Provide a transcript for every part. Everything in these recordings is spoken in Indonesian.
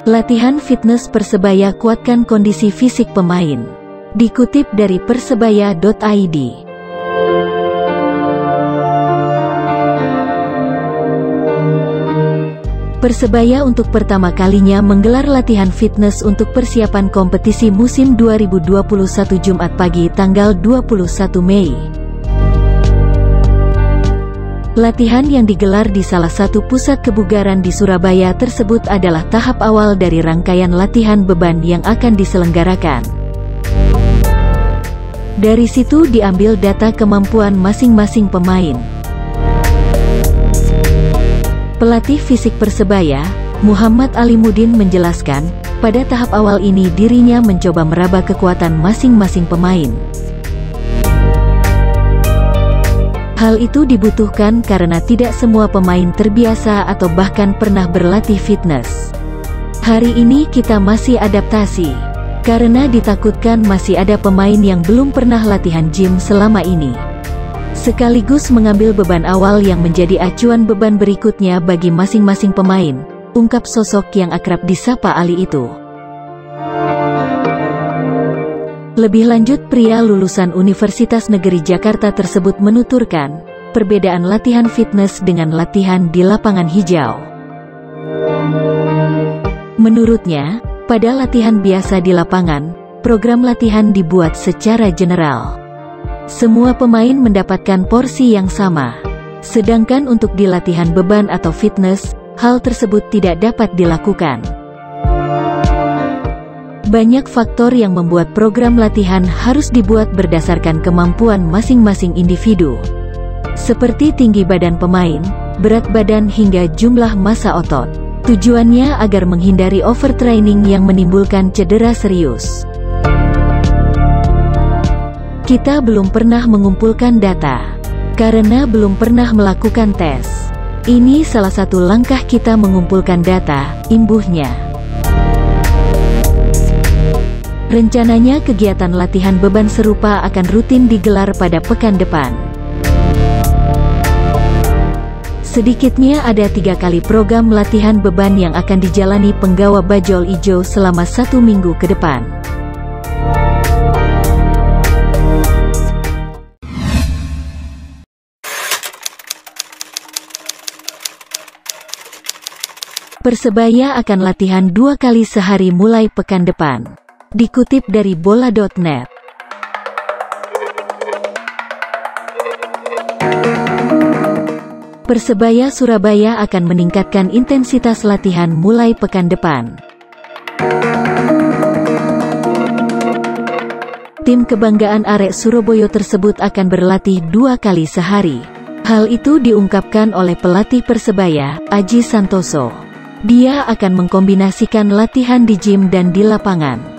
Latihan fitness Persebaya kuatkan kondisi fisik pemain. Dikutip dari persebaya.id. Persebaya untuk pertama kalinya menggelar latihan fitness untuk persiapan kompetisi musim 2021 Jumat pagi tanggal 21 Mei. Latihan yang digelar di salah satu pusat kebugaran di Surabaya tersebut adalah tahap awal dari rangkaian latihan beban yang akan diselenggarakan. Dari situ diambil data kemampuan masing-masing pemain. Pelatih fisik Persebaya, Muhammad Alimuddin menjelaskan, pada tahap awal ini dirinya mencoba meraba kekuatan masing-masing pemain. Hal itu dibutuhkan karena tidak semua pemain terbiasa atau bahkan pernah berlatih fitness. Hari ini kita masih adaptasi, karena ditakutkan masih ada pemain yang belum pernah latihan gym selama ini. Sekaligus mengambil beban awal yang menjadi acuan beban berikutnya bagi masing-masing pemain, ungkap sosok yang akrab disapa Ali itu. Lebih lanjut, pria lulusan Universitas Negeri Jakarta tersebut menuturkan, perbedaan latihan fitness dengan latihan di lapangan hijau. Menurutnya, pada latihan biasa di lapangan, program latihan dibuat secara general. Semua pemain mendapatkan porsi yang sama. Sedangkan untuk di latihan beban atau fitness, hal tersebut tidak dapat dilakukan. Banyak faktor yang membuat program latihan harus dibuat berdasarkan kemampuan masing-masing individu. Seperti tinggi badan pemain, berat badan hingga jumlah massa otot. Tujuannya agar menghindari overtraining yang menimbulkan cedera serius. Kita belum pernah mengumpulkan data, karena belum pernah melakukan tes. Ini salah satu langkah kita mengumpulkan data, imbuhnya. Rencananya kegiatan latihan beban serupa akan rutin digelar pada pekan depan. Sedikitnya ada 3 kali program latihan beban yang akan dijalani penggawa Bajul Ijo selama 1 minggu ke depan. Persebaya akan latihan 2 kali sehari mulai pekan depan. Dikutip dari bola.net. Persebaya Surabaya akan meningkatkan intensitas latihan mulai pekan depan. Tim kebanggaan Arek Surabaya tersebut akan berlatih 2 kali sehari. Hal itu diungkapkan oleh pelatih Persebaya, Aji Santoso. Dia akan mengkombinasikan latihan di gym dan di lapangan.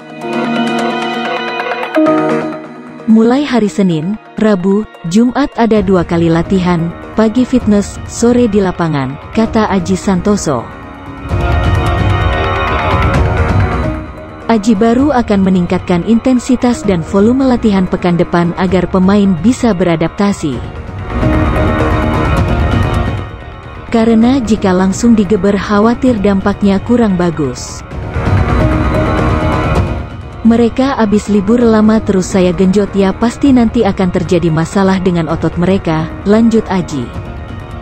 Mulai hari Senin, Rabu, Jumat ada 2 kali latihan, pagi fitness, sore di lapangan, kata Aji Santoso. Aji baru akan meningkatkan intensitas dan volume latihan pekan depan agar pemain bisa beradaptasi. Karena jika langsung digeber khawatir dampaknya kurang bagus. Mereka abis libur lama terus saya genjot ya pasti nanti akan terjadi masalah dengan otot mereka, lanjut Aji.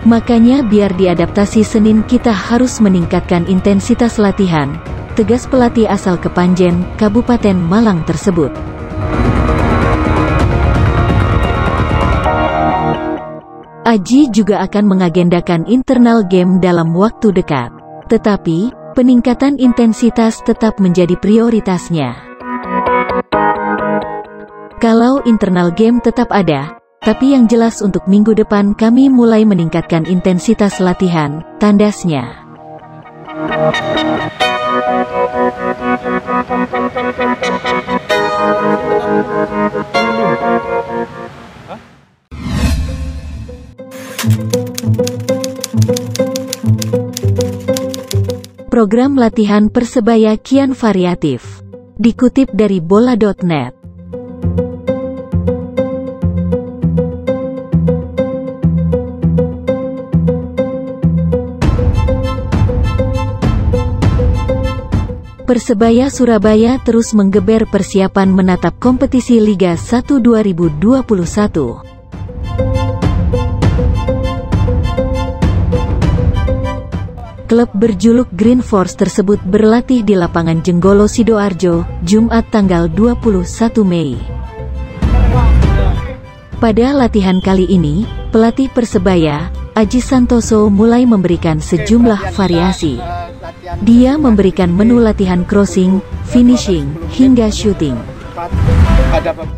Makanya biar diadaptasi Senin kita harus meningkatkan intensitas latihan, tegas pelatih asal Kepanjen, Kabupaten Malang tersebut. Aji juga akan mengagendakan internal game dalam waktu dekat. Tetapi, peningkatan intensitas tetap menjadi prioritasnya. Kalau internal game tetap ada, tapi yang jelas untuk minggu depan kami mulai meningkatkan intensitas latihan, tandasnya. Program latihan Persebaya kian variatif. Dikutip dari bola.net. Persebaya Surabaya terus menggeber persiapan menatap kompetisi Liga 1 2021. Klub berjuluk Green Force tersebut berlatih di lapangan Jenggolo Sidoarjo, Jumat tanggal 21 Mei. Pada latihan kali ini, pelatih Persebaya, Aji Santoso mulai memberikan sejumlah variasi. Dia memberikan menu latihan crossing, finishing, hingga shooting.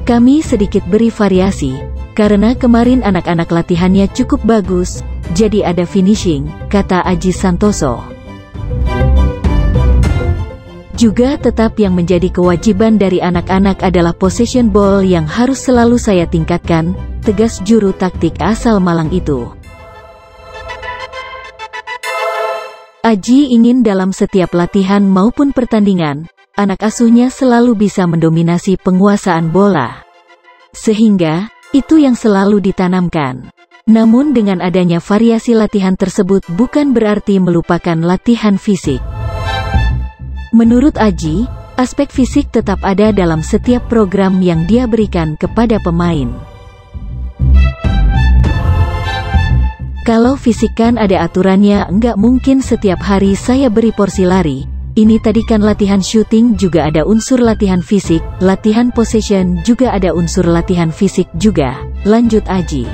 Kami sedikit beri variasi, karena kemarin anak-anak latihannya cukup bagus, jadi ada finishing, kata Aji Santoso. Juga tetap yang menjadi kewajiban dari anak-anak adalah possession ball yang harus selalu saya tingkatkan, tegas juru taktik asal Malang itu. Aji ingin dalam setiap latihan maupun pertandingan, anak asuhnya selalu bisa mendominasi penguasaan bola. Sehingga, itu yang selalu ditanamkan. Namun dengan adanya variasi latihan tersebut bukan berarti melupakan latihan fisik. Menurut Aji, aspek fisik tetap ada dalam setiap program yang dia berikan kepada pemain. Kalau fisik kan ada aturannya, enggak mungkin setiap hari saya beri porsi lari. Ini tadi kan latihan shooting juga ada unsur latihan fisik, latihan possession juga ada unsur latihan fisik juga, lanjut Aji.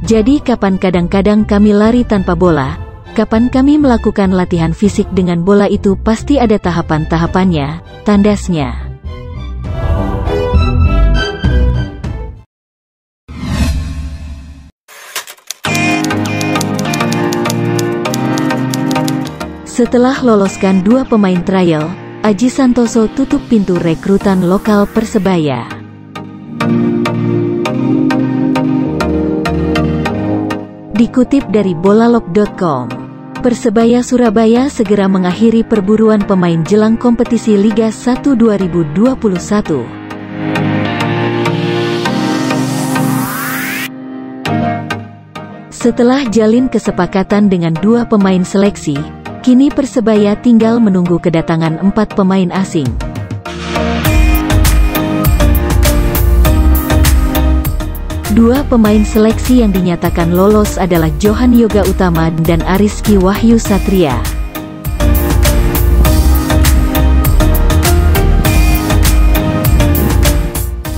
Jadi kapan kadang-kadang kami lari tanpa bola, kapan kami melakukan latihan fisik dengan bola itu pasti ada tahapan-tahapannya, tandasnya. Setelah loloskan 2 pemain trial, Aji Santoso tutup pintu rekrutan lokal Persebaya. Dikutip dari bolalop.com, Persebaya Surabaya segera mengakhiri perburuan pemain jelang kompetisi Liga 1 2021. Setelah jalin kesepakatan dengan 2 pemain seleksi, kini Persebaya tinggal menunggu kedatangan 4 pemain asing. Dua pemain seleksi yang dinyatakan lolos adalah Johan Yoga Utama dan Ariski Wahyu Satria.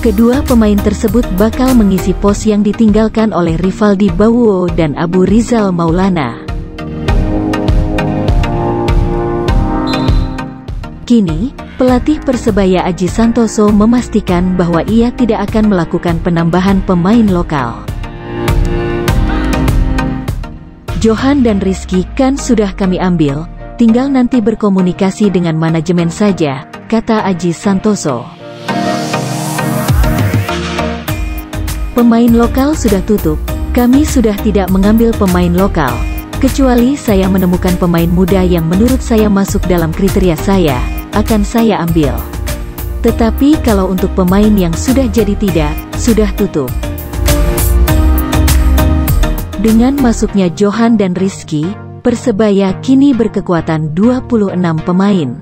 Kedua pemain tersebut bakal mengisi pos yang ditinggalkan oleh Rivaldi Bawuo dan Abu Rizal Maulana. Kini, pelatih Persebaya Aji Santoso memastikan bahwa ia tidak akan melakukan penambahan pemain lokal. Johan dan Rizky kan sudah kami ambil, tinggal nanti berkomunikasi dengan manajemen saja, kata Aji Santoso. Pemain lokal sudah tutup, kami sudah tidak mengambil pemain lokal, kecuali saya menemukan pemain muda yang menurut saya masuk dalam kriteria saya, akan saya ambil. Tetapi kalau untuk pemain yang sudah jadi tidak, sudah tutup. Dengan masuknya Johan dan Rizky, Persebaya kini berkekuatan 26 pemain.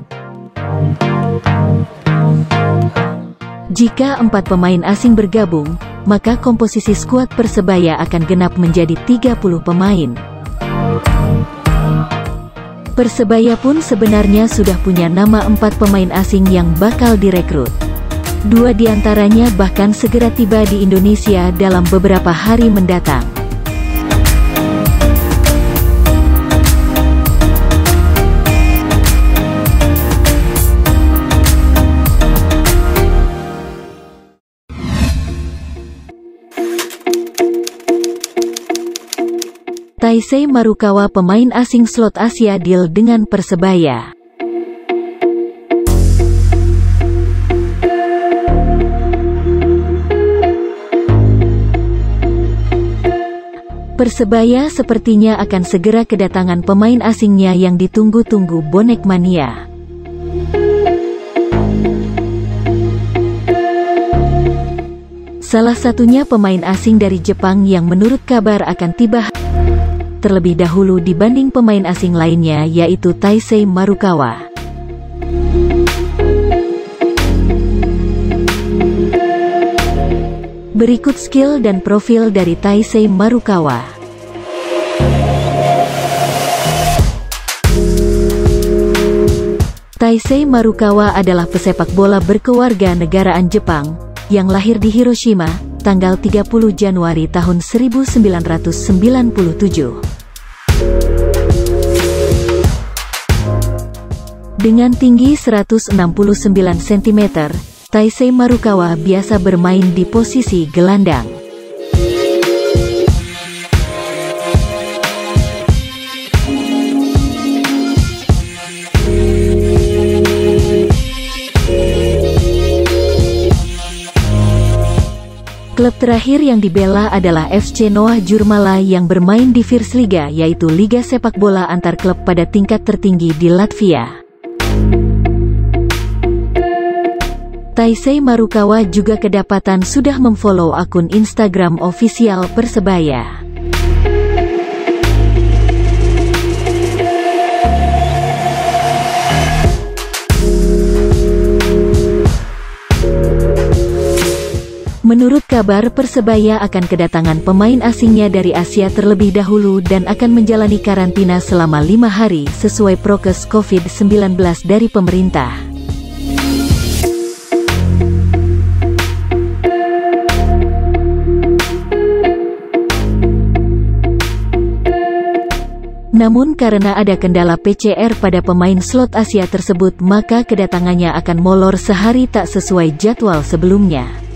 Jika 4 pemain asing bergabung, maka komposisi skuad Persebaya akan genap menjadi 30 pemain. Persebaya pun sebenarnya sudah punya nama 4 pemain asing yang bakal direkrut. 2 diantaranya bahkan segera tiba di Indonesia dalam beberapa hari mendatang. Taisei Marukawa pemain asing slot Asia deal dengan Persebaya. Persebaya sepertinya akan segera kedatangan pemain asingnya yang ditunggu-tunggu bonek mania. Salah satunya pemain asing dari Jepang yang menurut kabar akan tiba terlebih dahulu dibanding pemain asing lainnya yaitu Taisei Marukawa. Berikut skill dan profil dari Taisei Marukawa. Taisei Marukawa adalah pesepak bola berkewarga negaraan Jepang, yang lahir di Hiroshima, tanggal 30 Januari tahun 1997. Dengan tinggi 169 cm, Taisei Marukawa biasa bermain di posisi gelandang. Klub terakhir yang dibela adalah FC Noah Jurmala yang bermain di Virslīga, yaitu liga sepak bola antar klub pada tingkat tertinggi di Latvia. Taisei Marukawa juga kedapatan sudah memfollow akun Instagram ofisial Persebaya. Menurut kabar, Persebaya akan kedatangan pemain asingnya dari Asia terlebih dahulu dan akan menjalani karantina selama 5 hari sesuai prokes COVID-19 dari pemerintah. Namun karena ada kendala PCR pada pemain slot Asia tersebut, maka kedatangannya akan molor sehari tak sesuai jadwal sebelumnya.